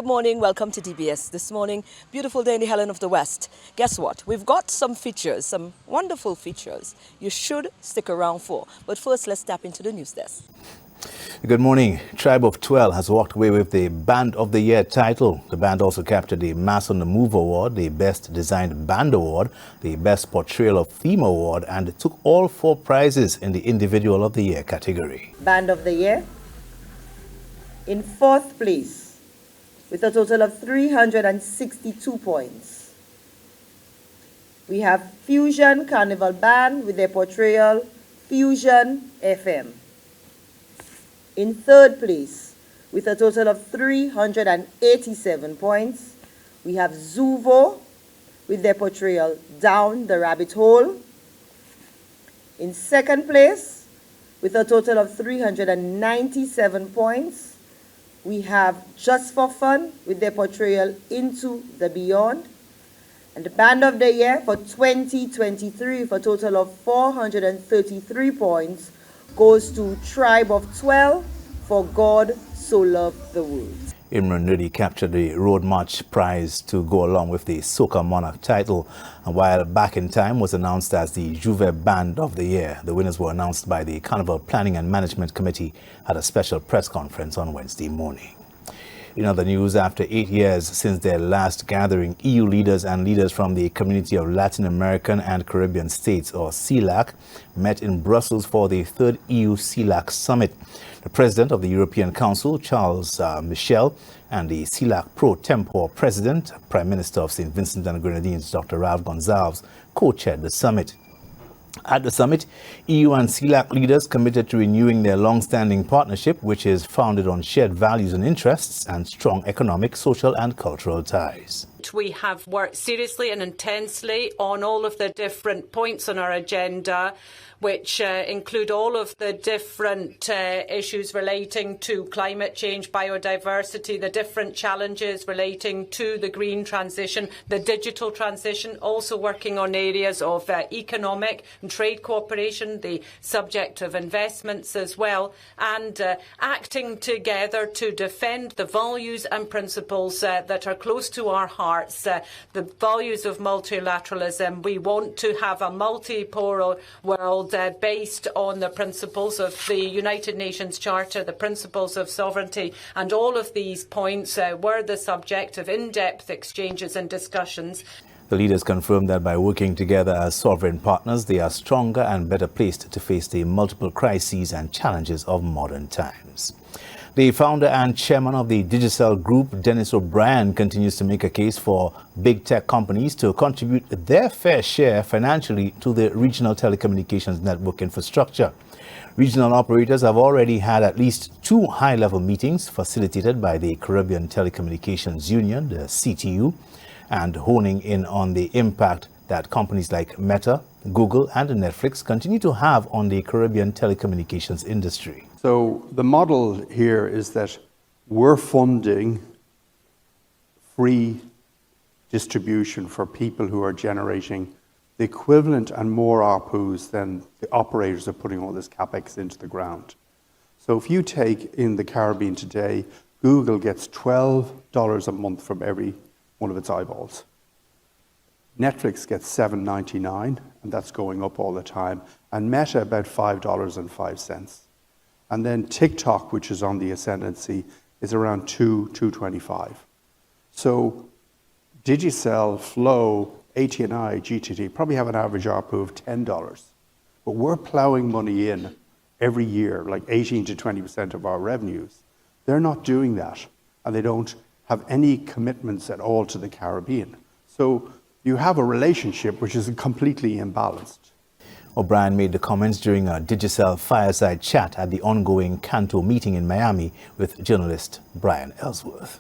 good morning. Welcome to DBS this morning. Beautiful day in the Helen of the West. Guess what? We've got some features, some wonderful features you should stick around for. But first, let's tap into the news desk. Good morning. Tribe of 12 has walked away with the Band of the Year title. The band also captured the Mass on the Move Award, the Best Designed Band Award, the Best Portrayal of Theme Award, and took all 4 prizes in the Individual of the Year category. Band of the Year. In 4th place, with a total of 362 points, we have Fusion Carnival Band with their portrayal Fusion FM. In 3rd place, with a total of 387 points, we have Zuvo with their portrayal Down the Rabbit Hole. In 2nd place, with a total of 397 points, we have Just for Fun with their portrayal Into the Beyond. And the Band of the Year for 2023 with a total of 433 points goes to Tribe of 12 for God So Loved the World. Imran Nudi captured the Road March prize to go along with the Soca Monarch title. And while Back in Time was announced as the Juve Band of the Year, the winners were announced by the Carnival Planning and Management Committee at a special press conference on Wednesday morning. In other news, after 8 years since their last gathering, EU leaders and leaders from the Community of Latin American and Caribbean States, or CELAC, met in Brussels for the 3rd EU-CELAC Summit. The President of the European Council, Charles Michel, and the CELAC pro tempore President, Prime Minister of St. Vincent and the Grenadines, Dr. Ralph Gonsalves, co-chaired the summit. At the summit, EU and CELAC leaders committed to renewing their long-standing partnership, which is founded on shared values and interests and strong economic, social and cultural ties. We have worked seriously and intensely on all of the different points on our agenda, which include all of the different issues relating to climate change, biodiversity, the different challenges relating to the green transition, the digital transition, also working on areas of economic and trade cooperation, the subject of investments as well, and acting together to defend the values and principles that are close to our hearts. The values of multilateralism. We want to have a multipolar world based on the principles of the United Nations Charter, the principles of sovereignty, and all of these points were the subject of in-depth exchanges and discussions. The leaders confirmed that by working together as sovereign partners, they are stronger and better placed to face the multiple crises and challenges of modern times. The founder and chairman of the Digicel Group, Dennis O'Brien, continues to make a case for big tech companies to contribute their fair share financially to the regional telecommunications network infrastructure. Regional operators have already had at least 2 high-level meetings facilitated by the Caribbean Telecommunications Union, the CTU, and honing in on the impact that companies like Meta, Google, and Netflix continue to have on the Caribbean telecommunications industry. So the model here is that we're funding free distribution for people who are generating the equivalent and more ARPUs than the operators are putting all this capex into the ground. So if you take in the Caribbean today, Google gets $12 a month from every one of its eyeballs. Netflix gets $7.99, and that's going up all the time, and Meta about $5.05. And then TikTok, which is on the ascendancy, is around $2.25. So Digicel, Flow, AT&I, GTT probably have an average ARPU of $10. But we're plowing money in every year, like 18 to 20% of our revenues. They're not doing that, and they don't have any commitments at all to the Caribbean. So you have a relationship which is completely imbalanced. O'Brien made the comments during a Digicel fireside chat at the ongoing Canto meeting in Miami with journalist Brian Ellsworth.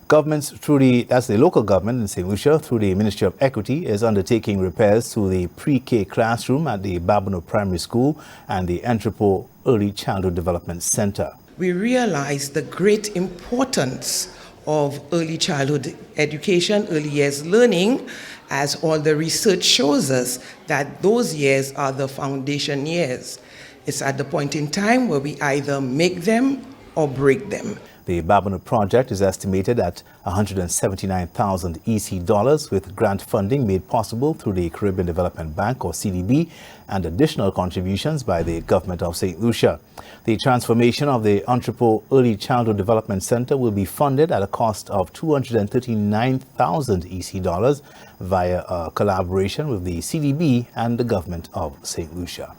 Governments that's the local government in St. Lucia, through the Ministry of Equity, is undertaking repairs to the pre-K classroom at the Babonneau Primary School and the Entrepot Early Childhood Development Center. We realize the great importance of early childhood education, early years learning, as all the research shows us that those years are the foundation years. It's at the point in time where we either make them or break them. The Babonneau project is estimated at $179,000 EC dollars, with grant funding made possible through the Caribbean Development Bank, or CDB, and additional contributions by the government of St. Lucia. The transformation of the Entrepot Early Childhood Development Center will be funded at a cost of $239,000 EC dollars via a collaboration with the CDB and the government of St. Lucia.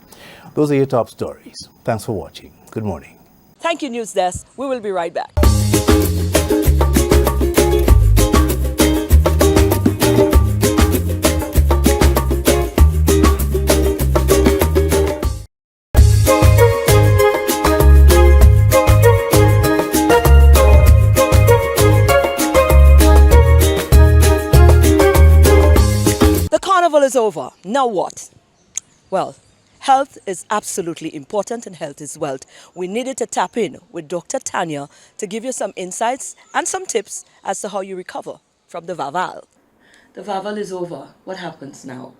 Those are your top stories. Thanks for watching. Good morning. Thank you, News Desk. We will be right back. The carnival is over. Now what? Well, health is absolutely important and health is wealth. We needed to tap in with Dr. Tanya to give you some insights and some tips as to how you recover from the Vaval. The Vaval is over. What happens now?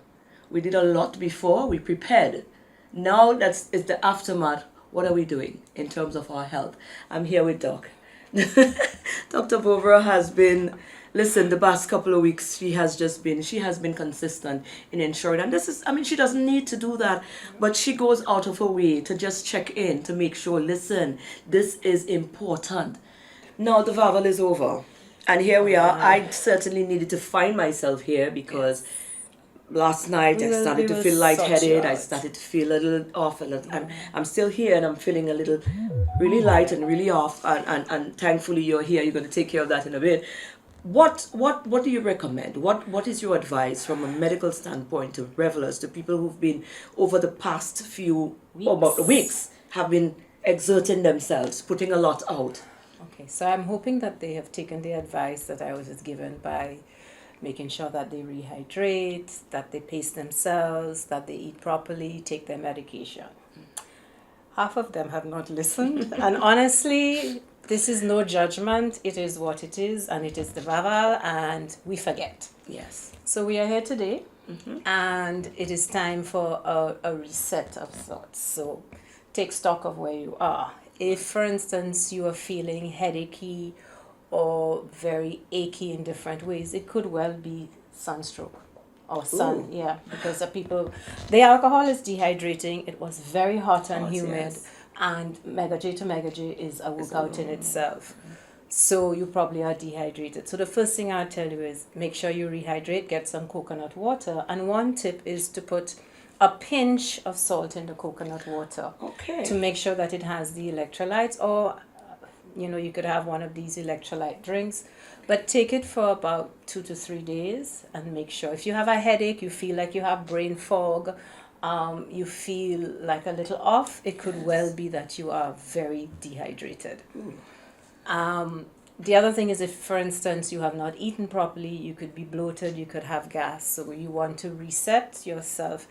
We did a lot before. We prepared. Now it's the aftermath. What are we doing in terms of our health? I'm here with Doc. Dr. Bovera has been, listen, the past couple of weeks, she has been consistent in ensuring, and this is, I mean, she doesn't need to do that, but she goes out of her way to just check in, to make sure, listen, this is important. Now the Vaval is over, and here we are. I certainly needed to find myself here because last night I started to feel lightheaded. I started to feel a little off. I'm still here and I'm feeling a little really light and really off. And thankfully you're here. You're going to take care of that in a bit. What do you recommend? What is your advice from a medical standpoint to revelers, to people who've been over the past few weeks have been exerting themselves, putting a lot out? Okay, so I'm hoping that they have taken the advice that I was given by making sure that they rehydrate, that they pace themselves, that they eat properly, take their medication. Half of them have not listened, and honestly, this is no judgment. It is what it is, and it is the Vaval, and we forget. Yes. So we are here today, and it is time for a reset of sorts. So take stock of where you are. If, for instance, you are feeling headachy or very achy in different ways, it could well be sunstroke or sun. Ooh. Yeah, because the alcohol is dehydrating. It was very hot and humid, yes. And Mega J to Mega J is a workout in itself. So you probably are dehydrated. So the first thing I'll tell you is make sure you rehydrate, get some coconut water. And one tip is to put a pinch of salt in the coconut water. Okay. To make sure that it has the electrolytes, or you could have one of these electrolyte drinks, but take it for about 2 to 3 days and make sure. If you have a headache, you feel like you have brain fog, you feel like a little off, it could well be that you are very dehydrated. The other thing is, if, for instance, you have not eaten properly, you could be bloated, you could have gas. So you want to reset yourself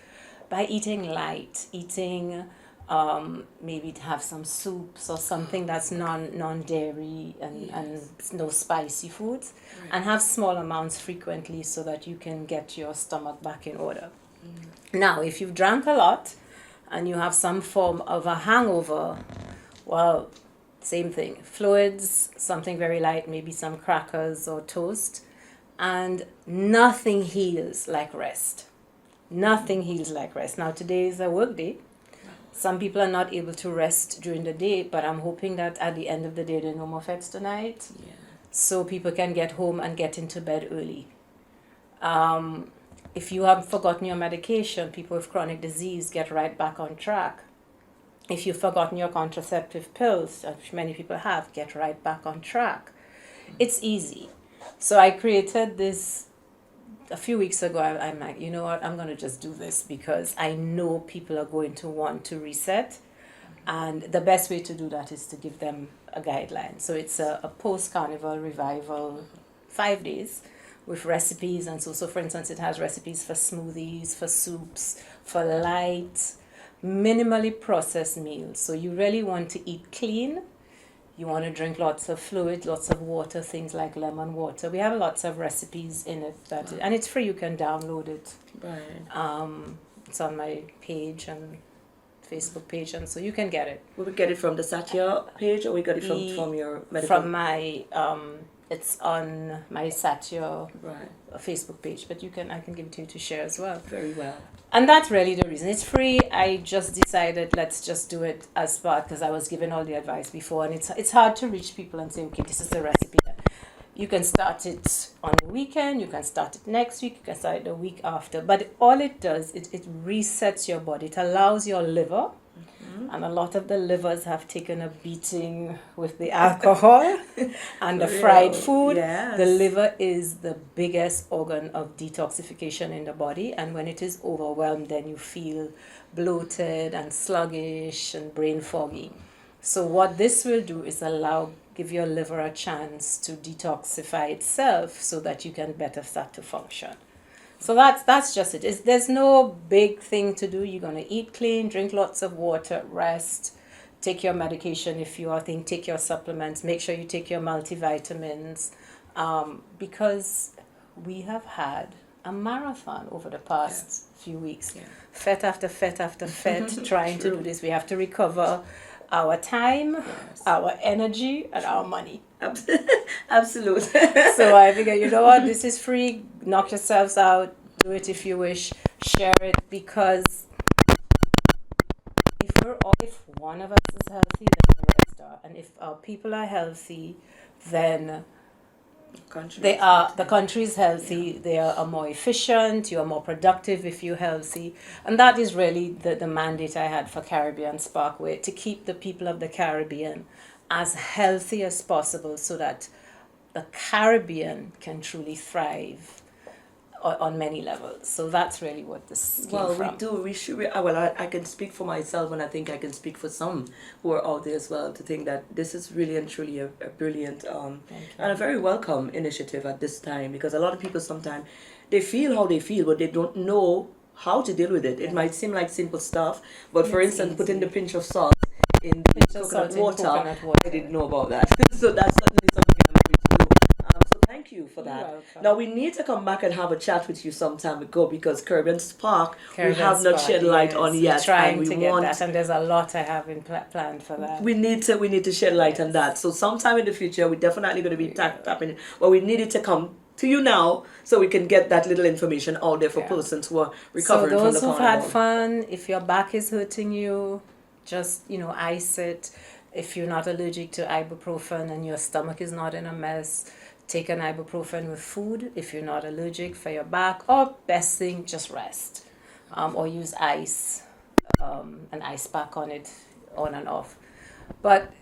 by eating light, maybe to have some soups or something that's non-dairy and no spicy foods, right. And have small amounts frequently so that you can get your stomach back in order. Now, if you've drank a lot and you have some form of a hangover, well, same thing. Fluids, something very light, maybe some crackers or toast, and nothing heals like rest. Nothing heals like rest. Now, today is a work day. Some people are not able to rest during the day, but I'm hoping that at the end of the day, there are no more feds tonight. Yeah. So people can get home and get into bed early. If you have forgotten your medication, people with chronic disease get right back on track. If you've forgotten your contraceptive pills, which many people have, get right back on track. It's easy. So I created this a few weeks ago. I'm like, you know what, I'm going to just do this because I know people are going to want to reset. And the best way to do that is to give them a guideline. So it's a post-carnival revival, 5 days with recipes. And so for instance, it has recipes for smoothies, for soups, for light, minimally processed meals. So you really want to eat clean. You want to drink lots of fluid, lots of water, things like lemon water. We have lots of recipes in it and it's free. You can download it. Right. It's on my page and Facebook page, and so you can get it. We would get it from the Satya page, or we got it from your medical? From my it's on my Satya Right. Facebook page, but I can give it to you to share as well. Very well. And that's really the reason. It's free. I just decided let's just do it as part, because I was given all the advice before, and it's hard to reach people and say, okay, this is the recipe. You can start it on the weekend, you can start it next week, you can start it the week after. But all it does, it resets your body. It allows your liver, and a lot of the livers have taken a beating with the alcohol and the fried food. Yes. The liver is the biggest organ of detoxification in the body, and when it is overwhelmed, then you feel bloated and sluggish and brain foggy. So what this will do is give your liver a chance to detoxify itself so that you can better start to function. So that's just it. There's no big thing to do. You're going to eat clean, drink lots of water, rest, take your medication if you are thinking, take your supplements, make sure you take your multivitamins, because we have had a marathon over the past few weeks. Yeah. Fet after fet after fet, trying to do this. We have to recover our time, our energy, and our money. Absolutely. So I figure, you know what, this is free. Knock yourselves out. Do it if you wish. Share it, because if one of us is healthy, then the rest are. And if our people are healthy, then the country is healthy. They are more efficient. You are more productive if you're healthy, and that is really the mandate I had for Caribbean Sparkway, to keep the people of the Caribbean as healthy as possible, so that the Caribbean can truly thrive on many levels. So that's really what this came from. I can speak for myself, and I think I can speak for some who are out there as well, to think that this is really and truly a brilliant and a very welcome initiative at this time, because a lot of people sometimes they feel how they feel, but they don't know how to deal with it. It might seem like simple stuff, but for instance, putting the pinch of salt in the coconut water, I didn't know about that. So that's certainly something I'm going to do. So thank you for that. Now we need to come back and have a chat with you some time ago, because Caribbean Spark we have not shed light on yet. Trying to get that, and there's a lot I have in planned for that. We need to shed light on that. So sometime in the future, we're definitely going to be tapping it. But we needed to come to you now so we can get that little information out there for persons who are recovering from the So those carnival. who've had fun, if your back is hurting you, just ice it. If you're not allergic to ibuprofen and your stomach is not in a mess, take an ibuprofen with food if you're not allergic for your back, or best thing, just rest, or use ice, an ice pack on it, on and off. But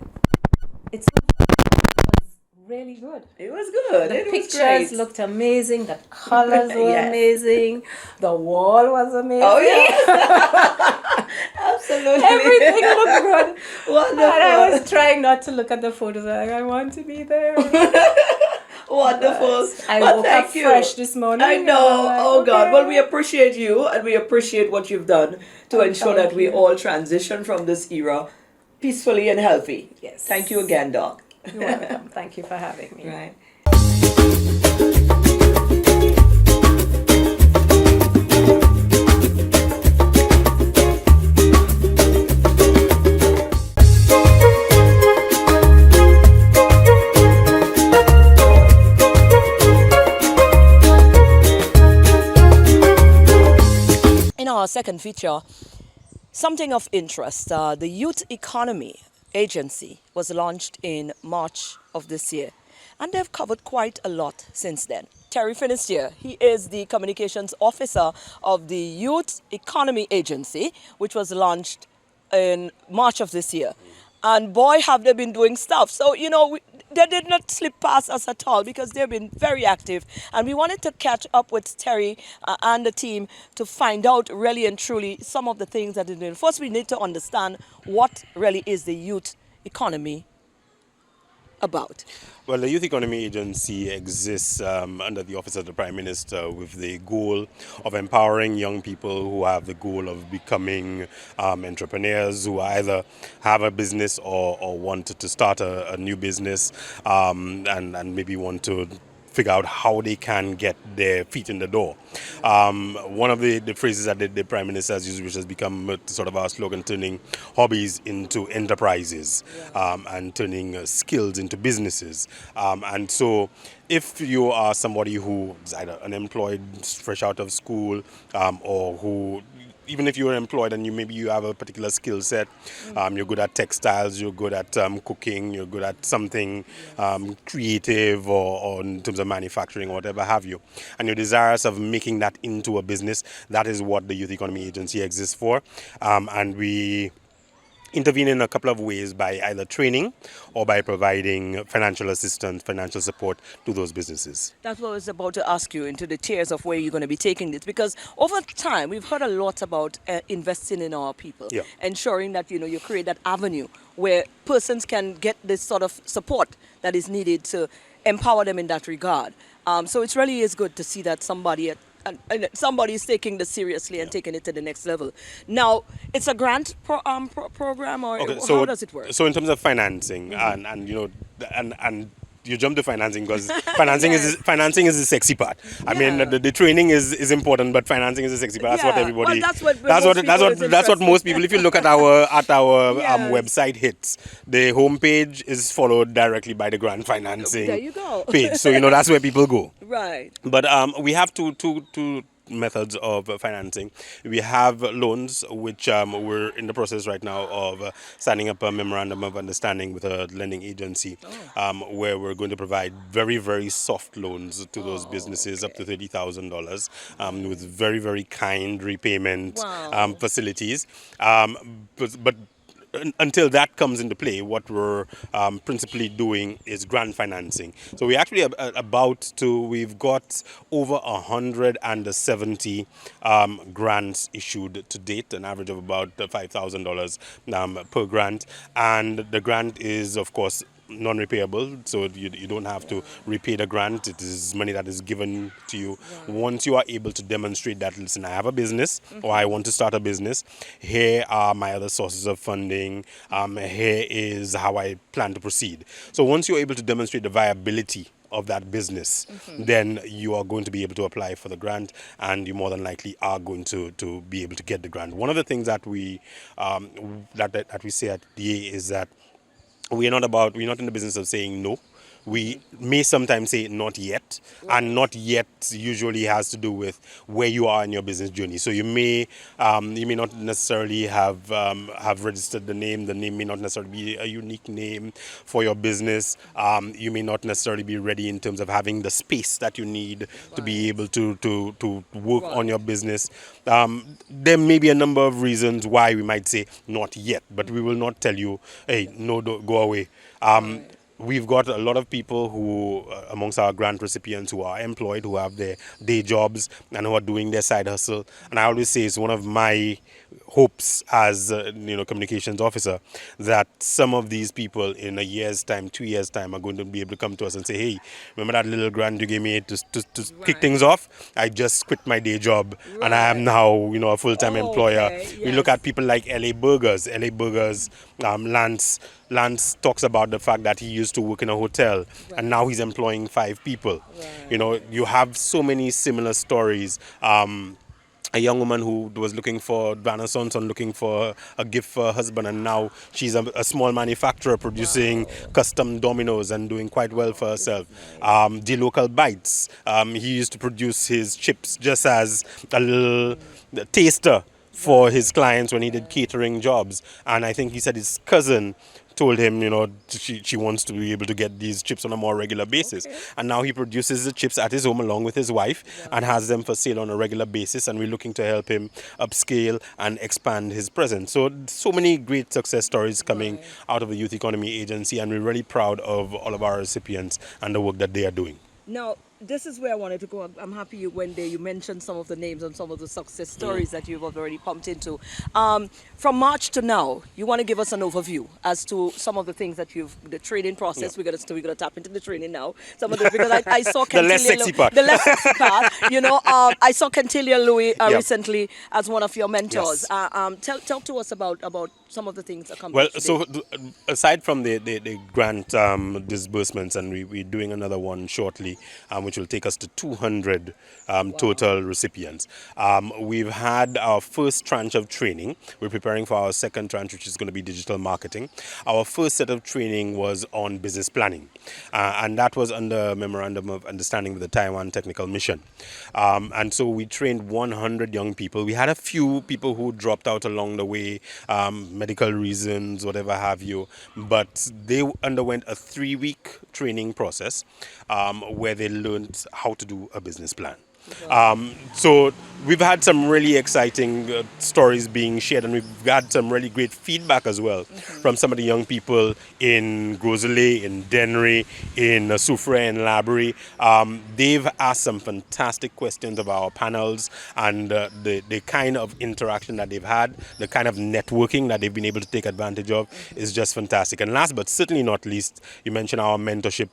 it was really good. It was good. The pictures looked amazing. The colors were amazing. The wall was amazing. Oh yeah. Absolutely. Everything looked good. Wonderful. And I was trying not to look at the photos. I want to be there. Wonderful. I woke up fresh this morning. I know. God. Well, we appreciate you, and we appreciate what you've done to ensure that we all transition from this era peacefully and healthy. Yes. Thank you again, Doc. You're welcome. Thank you for having me. Right. In our second feature, something of interest, the Youth Economy Agency was launched in March of this year, and they've covered quite a lot since then. Terry Finisterre, he is the communications officer of the Youth Economy Agency, which was launched in March of this year. And boy, have they been doing stuff. So, they did not slip past us at all, because they've been very active. And we wanted to catch up with Terry and the team to find out really and truly some of the things that they're doing. First, we need to understand what really is the youth economy about. Well, the Youth Economy Agency exists under the Office of the Prime Minister with the goal of empowering young people who have the goal of becoming entrepreneurs, who either have a business or want to start a new business and maybe want to figure out how they can get their feet in the door. One of the phrases that the Prime Minister has used, which has become sort of our slogan, turning hobbies into enterprises, and turning skills into businesses. And so if you are somebody who is either unemployed, fresh out of school, or who, even if you're employed and maybe you have a particular skill set, you're good at textiles, you're good at cooking, you're good at something creative or in terms of manufacturing or whatever have you, and you're desirous of making that into a business, that is what the Youth Economy Agency exists for. And we intervene in a couple of ways, by either training or by providing financial assistance, financial support to those businesses. That's what I was about to ask you, into the tiers of where you're going to be taking this, because over time we've heard a lot about investing in our people, Yeah. ensuring that you create that avenue where persons can get this sort of support that is needed to empower them in that regard. So it really is good to see that somebody is taking this seriously and taking it to the next level. Now, it's a grant program, or how does it work? So in terms of financing, and you jump to financing because financing is the sexy part. I mean, the training is important, but financing is the sexy part. That's what everybody. Well, that's what most people. If you look at our website hits, the homepage is followed directly by the grant financing There you go. page. So that's where people go. Right. But we have two methods of financing. We have loans, which we're in the process right now of signing up a memorandum of understanding with a lending agency, where we're going to provide very, very soft loans to those businesses, up to $30,000, with very, very kind repayment facilities. But until that comes into play, what we're principally doing is grant financing. So we actually we've got over 170 grants issued to date, an average of about $5,000 per grant. And the grant is, of course, non-repayable, so you don't have to repay the grant. It is money that is given to you once you are able to demonstrate that, listen, I have a business, or I want to start a business. Here are my other sources of funding. Here is how I plan to proceed. So once you're able to demonstrate the viability of that business, then you are going to be able to apply for the grant, and you more than likely are going to be able to get the grant. One of the things that we say at DA is that we're not in the business of saying no. We may sometimes say not yet, and not yet usually has to do with where you are in your business journey. So you may not necessarily have registered the name. The name may not necessarily be a unique name for your business. You may not necessarily be ready in terms of having the space that you need to be able to work on your business. There may be a number of reasons why we might say not yet, but we will not tell you, hey, no, don't go away. We've got a lot of people who, amongst our grant recipients, who are employed, who have their day jobs and who are doing their side hustle. And I always say it's one of my hopes as communications officer that some of these people in a year's time, 2 years' time, are going to be able to come to us and say, hey, remember that little grant you gave me to kick things off? I just quit my day job and I am now a full-time employer. Okay, yes. We look at people like LA Burgers. Lance talks about the fact that he used to work in a hotel and now he's employing 5 people. You have so many similar stories. A young woman who was looking for looking for a gift for her husband, and now she's a small manufacturer producing custom dominoes and doing quite well for herself. The Local Bites, he used to produce his chips just as a little taster for his clients when he did catering jobs, and I think he said his cousin told him, she wants to be able to get these chips on a more regular basis. And now he produces the chips at his home along with his wife and has them for sale on a regular basis. And we're looking to help him upscale and expand his presence. So many great success stories coming out of the Youth Economy Agency. And we're really proud of all of our recipients and the work that they are doing. Now, this is where I wanted to go. I'm happy you mentioned some of the names and some of the success stories that you've already pumped into. From March to now, you want to give us an overview as to some of the things that the training process. We're gonna tap into the training now. Some of the, because I saw the less sexy part. The less sexy part. I saw Cantilia Louis recently as one of your mentors. Yes. Talk to us about some of the things Well, accomplished. so aside from the grant disbursements, and we're doing another one shortly, which will take us to 200 total recipients. We've had our first tranche of training. We're preparing for our second tranche, which is going to be digital marketing. Our first set of training was on business planning, and that was under Memorandum of Understanding with the Taiwan Technical Mission. And so we trained 100 young people. We had a few people who dropped out along the way, medical reasons, whatever have you, but they underwent a 3-week training process where they learned how to do a business plan. So we've had some really exciting stories being shared, and we've had some really great feedback as well from some of the young people in Grosley, in Dennery, in Soufrière, in Labrie. They've asked some fantastic questions of our panels, and the kind of interaction that they've had, the kind of networking that they've been able to take advantage of is just fantastic. And last but certainly not least, you mentioned our mentorship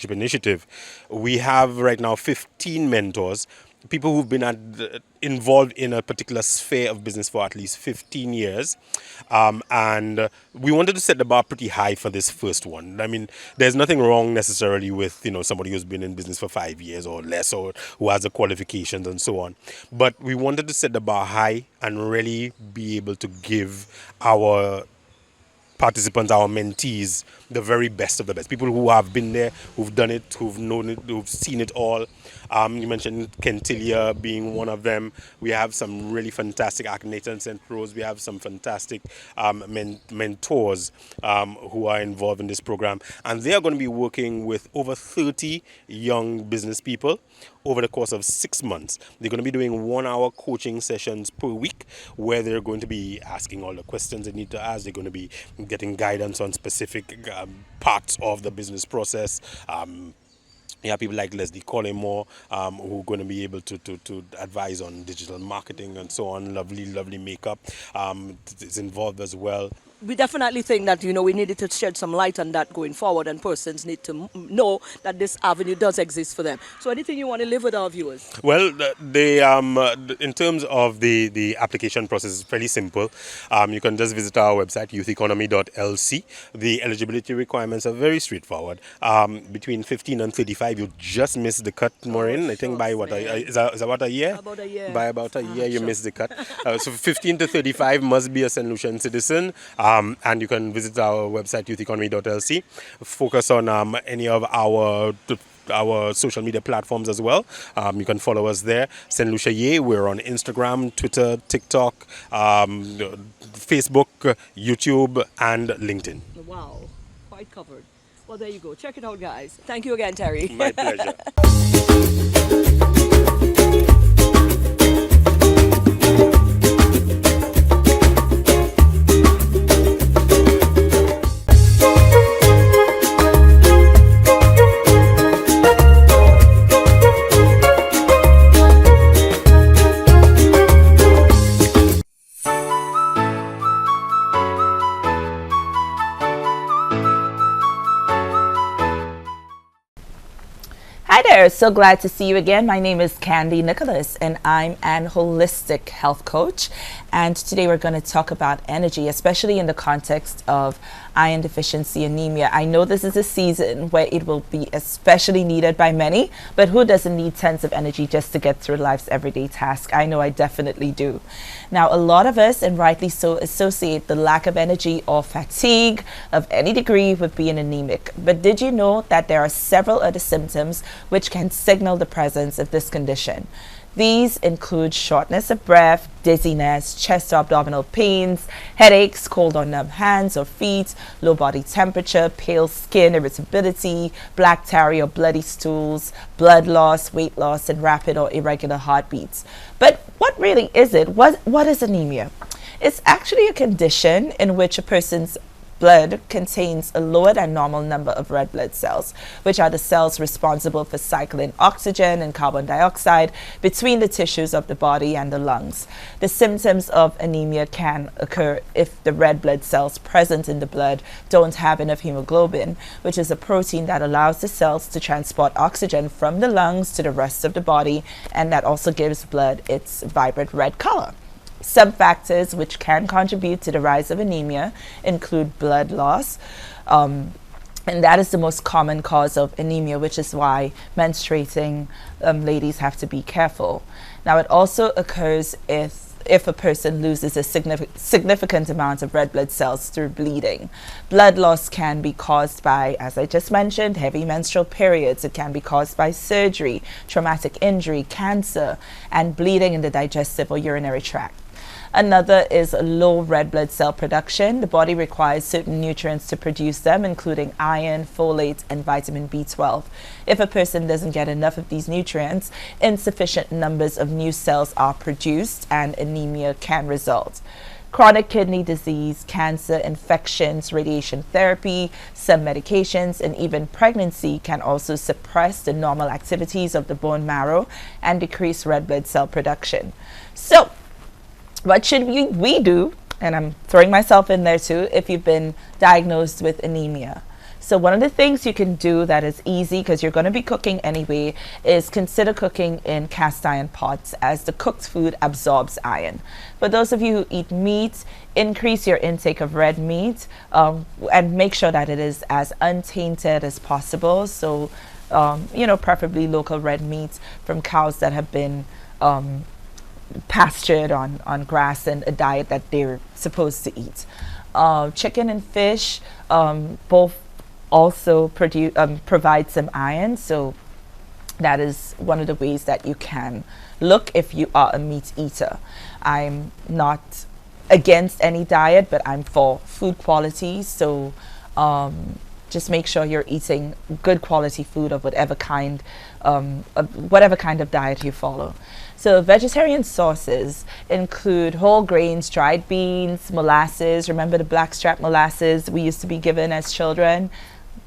initiative. We have right now 15 mentors, people who've been involved in a particular sphere of business for at least 15 years. And we wanted to set the bar pretty high for this first one. I mean, there's nothing wrong necessarily with, somebody who's been in business for 5 years or less, or who has the qualifications and so on. But we wanted to set the bar high and really be able to give our participants, our mentees, the very best of the best. People who have been there, who've done it, who've known it, who've seen it all. You mentioned Kentilia being one of them. We have some really fantastic academics and St. Pros. We have some fantastic mentors who are involved in this program. And they are going to be working with over 30 young business people over the course of 6 months. They're going to be doing 1-hour coaching sessions per week, where they're going to be asking all the questions they need to ask. They're going to be getting guidance on specific parts of the business process. You have people like Leslie Collymore, who are going to be able to advise on digital marketing and so on. Lovely makeup is involved as well. We definitely think that, we needed to shed some light on that going forward, and persons need to know that this avenue does exist for them. So anything you want to leave with our viewers? Well, in terms of the application process, is fairly simple. You can just visit our website, youtheconomy.lc. The eligibility requirements are very straightforward. Between 15 and 35, you just missed the cut, Maureen. I think by what, is that about a year? About a year. By about a year, you missed the cut. So 15 to 35 must be a St. Lucian citizen. And you can visit our website, youtheconomy.lc. Focus on any of our social media platforms as well. You can follow us there. St. Lucia Ye. We're on Instagram, Twitter, TikTok, Facebook, YouTube, and LinkedIn. Wow, quite covered. Well, there you go. Check it out, guys. Thank you again, Terry. My pleasure. Hi there, so glad to see you again. My name is Candy Nicholas and I'm an holistic health coach. And today we're going to talk about energy, especially in the context of iron deficiency anemia. I know this is a season where it will be especially needed by many, but who doesn't need tons of energy just to get through life's everyday task? I know I definitely do. Now, a lot of us, and rightly so, associate the lack of energy or fatigue of any degree with being anemic. But did you know that there are several other symptoms which can signal the presence of this condition? These include shortness of breath, dizziness, chest or abdominal pains, headaches, cold or numb hands or feet, low body temperature, pale skin, irritability, black tarry or bloody stools, blood loss, weight loss, and rapid or irregular heartbeats. But what really is it? What is anemia? It's actually a condition in which a person's blood contains a lower than normal number of red blood cells, which are the cells responsible for cycling oxygen and carbon dioxide between the tissues of the body and the lungs. The symptoms of anemia can occur if the red blood cells present in the blood don't have enough hemoglobin, which is a protein that allows the cells to transport oxygen from the lungs to the rest of the body, and that also gives blood its vibrant red color. Some factors which can contribute to the rise of anemia include blood loss, And that is the most common cause of anemia, which is why menstruating ladies have to be careful. Now, it also occurs if a person loses a significant amount of red blood cells through bleeding. Blood loss can be caused by, as I just mentioned, heavy menstrual periods. It can be caused by surgery, traumatic injury, cancer, and bleeding in the digestive or urinary tract. Another is low red blood cell production. The body requires certain nutrients to produce them, including iron, folate, and vitamin B12. If a person doesn't get enough of these nutrients, insufficient numbers of new cells are produced and anemia can result. Chronic kidney disease, cancer, infections, radiation therapy, some medications, and even pregnancy can also suppress the normal activities of the bone marrow and decrease red blood cell production. So, what should we do, and I'm throwing myself in there too, if you've been diagnosed with anemia? So one of the things you can do that is easy, because you're going to be cooking anyway, is consider cooking in cast iron pots, as the cooked food absorbs iron. For those of you who eat meat, increase your intake of red meat and make sure that it is as untainted as possible. So, preferably local red meat from cows that have been pastured on grass and a diet that they're supposed to eat. Chicken and fish both also provide some iron, so that is one of the ways that you can look if you are a meat eater. I'm not against any diet, but I'm for food quality, so just make sure you're eating good quality food of whatever kind of diet you follow. So vegetarian sources include whole grains, dried beans, molasses. Remember the blackstrap molasses we used to be given as children?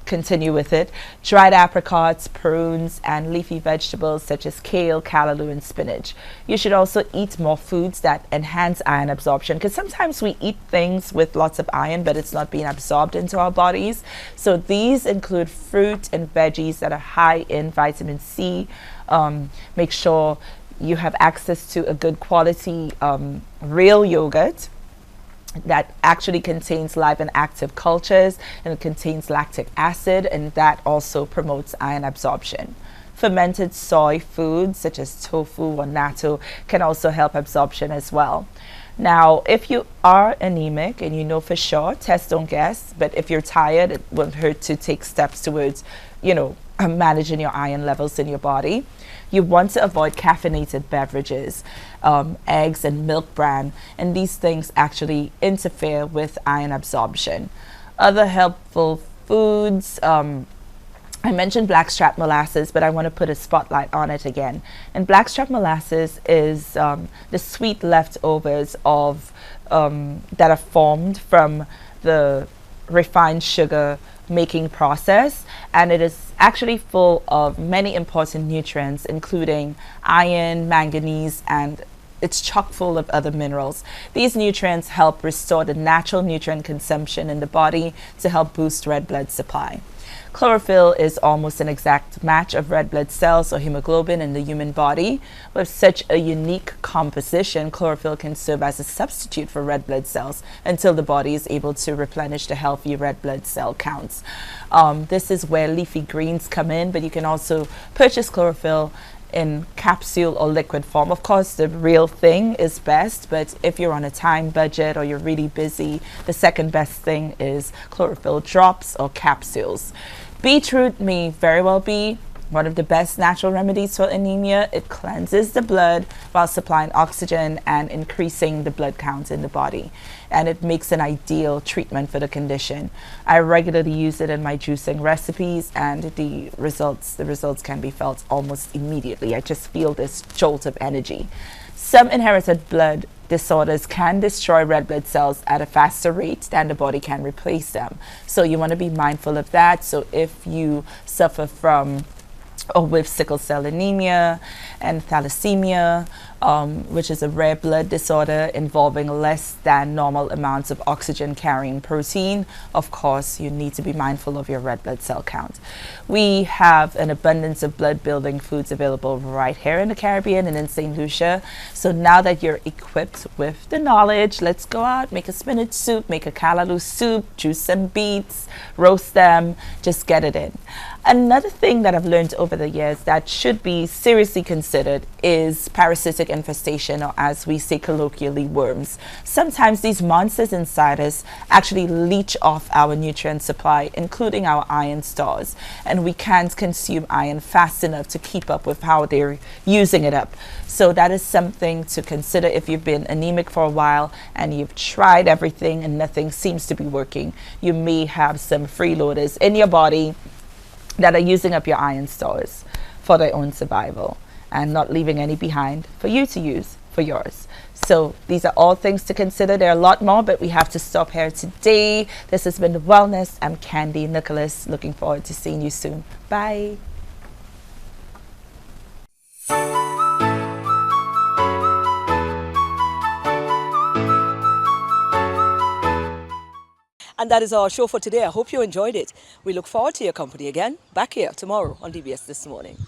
Continue with it. Dried apricots, prunes, and leafy vegetables such as kale, callaloo, and spinach. You should also eat more foods that enhance iron absorption, because sometimes we eat things with lots of iron, but it's not being absorbed into our bodies. So these include fruit and veggies that are high in vitamin C. Make sure you have access to a good quality real yogurt that actually contains live and active cultures, and it contains lactic acid, and that also promotes iron absorption. Fermented soy foods such as tofu or natto can also help absorption as well. Now, if you are anemic and you know for sure, test, don't guess, but if you're tired, it won't hurt to take steps towards, managing your iron levels in your body. You want to avoid caffeinated beverages, eggs and milk bran, and these things actually interfere with iron absorption. Other helpful foods, I mentioned blackstrap molasses, but I want to put a spotlight on it again. And blackstrap molasses is the sweet leftovers of that are formed from the refined sugar making process, and it is actually full of many important nutrients, including iron, manganese, and it's chock full of other minerals. These nutrients help restore the natural nutrient consumption in the body to help boost red blood supply. Chlorophyll is almost an exact match of red blood cells or hemoglobin in the human body. With such a unique composition, chlorophyll can serve as a substitute for red blood cells until the body is able to replenish the healthy red blood cell counts. This is where leafy greens come in, but you can also purchase chlorophyll in capsule or liquid form. Of course, the real thing is best, but if you're on a time budget or you're really busy, the second best thing is chlorophyll drops or capsules. Beetroot may very well be one of the best natural remedies for anemia. It cleanses the blood while supplying oxygen and increasing the blood count in the body, and it makes an ideal treatment for the condition. I regularly use it in my juicing recipes, and the results can be felt almost immediately. I just feel this jolt of energy. Some inherited blood disorders can destroy red blood cells at a faster rate than the body can replace them. So you want to be mindful of that. So if you suffer from or with sickle cell anemia and thalassemia, which is a rare blood disorder involving less than normal amounts of oxygen carrying protein. Of course, you need to be mindful of your red blood cell count. We have an abundance of blood building foods available right here in the Caribbean and in St. Lucia. So now that you're equipped with the knowledge, let's go out, make a spinach soup, make a callaloo soup, juice some beets, roast them, just get it in. Another thing that I've learned over the years that should be seriously considered is parasitic infestation, or as we say colloquially, worms. Sometimes these monsters inside us actually leach off our nutrient supply, including our iron stores, and we can't consume iron fast enough to keep up with how they're using it up. So that is something to consider if you've been anemic for a while and you've tried everything and nothing seems to be working. You may have some freeloaders in your body that are using up your iron stores for their own survival and not leaving any behind for you to use for yours. So these are all things to consider. There are a lot more, but we have to stop here today. This has been The Wellness. I'm Candy Nicholas. Looking forward to seeing you soon. Bye. And that is our show for today. I hope you enjoyed it. We look forward to your company again, back here tomorrow on DBS This Morning.